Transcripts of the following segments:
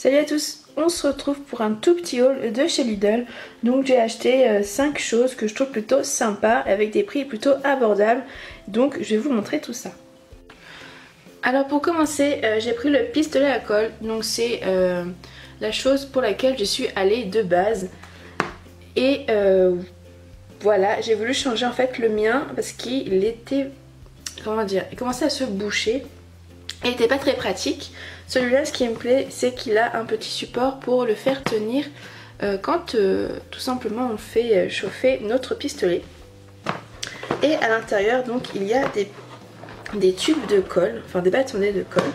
Salut à tous, on se retrouve pour un tout petit haul de chez Lidl. Donc j'ai acheté 5 choses que je trouve plutôt sympas avec des prix plutôt abordables. Donc je vais vous montrer tout ça. Alors pour commencer, j'ai pris le pistolet à colle. Donc c'est la chose pour laquelle je suis allée de base. Et voilà, j'ai voulu changer en fait le mien parce qu'il était, comment dire, il commençait à se boucher. Il n'était pas très pratique. Celui-là, ce qui me plaît, c'est qu'il a un petit support pour le faire tenir quand tout simplement on fait chauffer notre pistolet. Et à l'intérieur, donc, il y a des tubes de colle, enfin des bâtonnets de colle.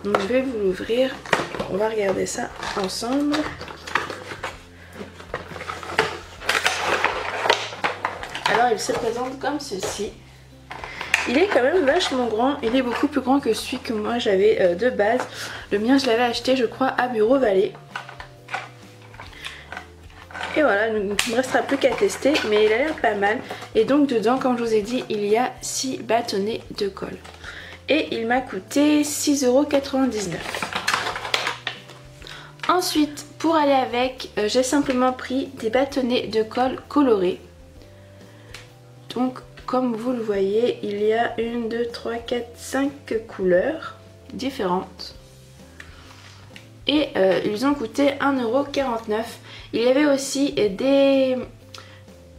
Donc je vais vous l'ouvrir, on va regarder ça ensemble. Alors il se présente comme ceci. Il est quand même vachement grand, il est beaucoup plus grand que celui que moi j'avais de base. Le mien je l'avais acheté je crois à Bureau Vallée. Et voilà, il ne me restera plus qu'à tester, mais il a l'air pas mal. Et donc dedans, comme je vous ai dit, il y a 6 bâtonnets de colle. Et il m'a coûté 6,99 €. Ensuite, pour aller avec, j'ai simplement pris des bâtonnets de colle colorés. Donc comme vous le voyez, il y a 1, 2, 3, 4, 5 couleurs différentes. Et ils ont coûté 1,49 €. Il y avait aussi des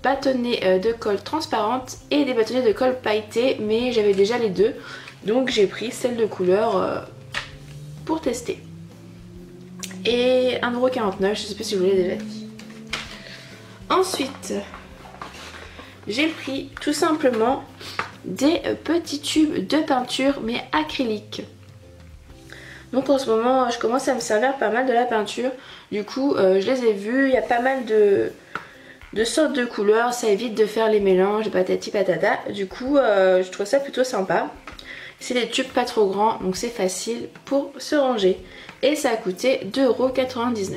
bâtonnets de colle transparente et des bâtonnets de colle pailletée, mais j'avais déjà les deux. Donc j'ai pris celle de couleur pour tester. Et 1,49 €, je sais pas si je vous l'ai déjà dit. Ensuite, j'ai pris tout simplement des petits tubes de peinture mais acrylique. Donc en ce moment je commence à me servir pas mal de la peinture. Du coup je les ai vus, il y a pas mal de sortes de couleurs, ça évite de faire les mélanges, patati patata. Du coup je trouve ça plutôt sympa. C'est des tubes pas trop grands donc c'est facile pour se ranger. Et ça a coûté 2,99 €.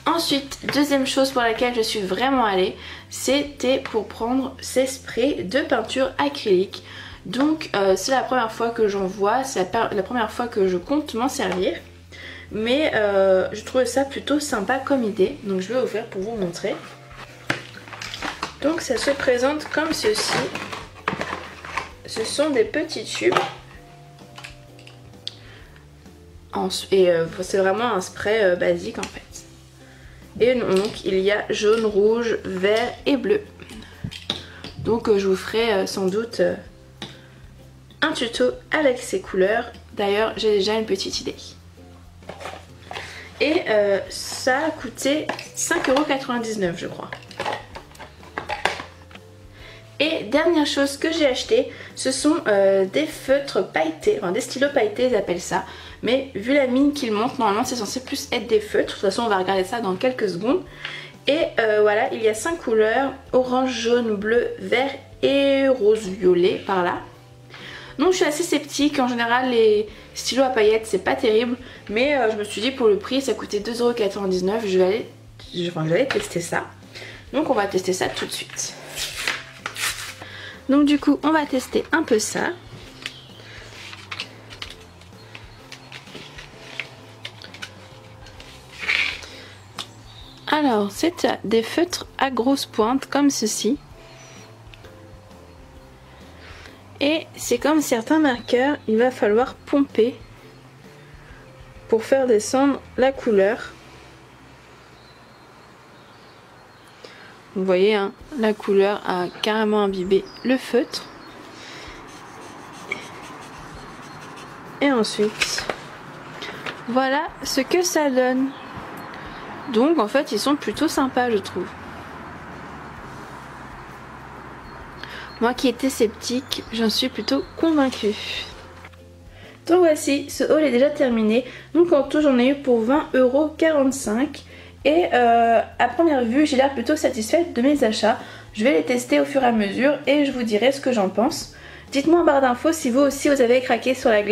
Ensuite, deuxième chose pour laquelle je suis vraiment allée, c'était pour prendre ces sprays de peinture acrylique. Donc c'est la première fois que j'en vois, c'est la première fois que je compte m'en servir. Mais je trouvais ça plutôt sympa comme idée, donc je vais ouvrir pour vous montrer. Donc ça se présente comme ceci. Ce sont des petits tubes. Et c'est vraiment un spray basique en fait. Et donc il y a jaune, rouge, vert et bleu. Donc je vous ferai sans doute un tuto avec ces couleurs. D'ailleurs j'ai déjà une petite idée. Et ça a coûté 5,99 € je crois. Et dernière chose que j'ai acheté, ce sont des feutres pailletés, enfin des stylos pailletés ils appellent ça. Mais vu la mine qu'ils montent, normalement c'est censé plus être des feutres. De toute façon on va regarder ça dans quelques secondes. Et voilà, il y a 5 couleurs, orange, jaune, bleu, vert et rose-violet par là. Donc je suis assez sceptique, en général les stylos à paillettes c'est pas terrible. Mais je me suis dit pour le prix ça coûtait 2,99 €, je vais aller tester ça. Donc on va tester ça tout de suite. Donc du coup on va tester un peu ça. Alors c'est des feutres à grosse pointe comme ceci. Et c'est comme certains marqueurs, il va falloir pomper pour faire descendre la couleur. Vous voyez hein, la couleur a carrément imbibé le feutre. Et ensuite, voilà ce que ça donne. Donc en fait ils sont plutôt sympas je trouve. Moi qui étais sceptique, j'en suis plutôt convaincue. Donc voici, ce haul est déjà terminé. Donc en tout j'en ai eu pour 20,45 €. Et à première vue j'ai l'air plutôt satisfaite de mes achats. Je vais les tester au fur et à mesure et je vous dirai ce que j'en pense. Dites-moi en barre d'infos si vous aussi vous avez craqué sur la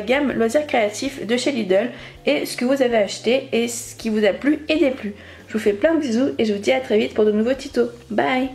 gamme loisirs créatifs de chez Lidl et ce que vous avez acheté et ce qui vous a plu et déplu. Je vous fais plein de bisous et je vous dis à très vite pour de nouveaux tutos. Bye!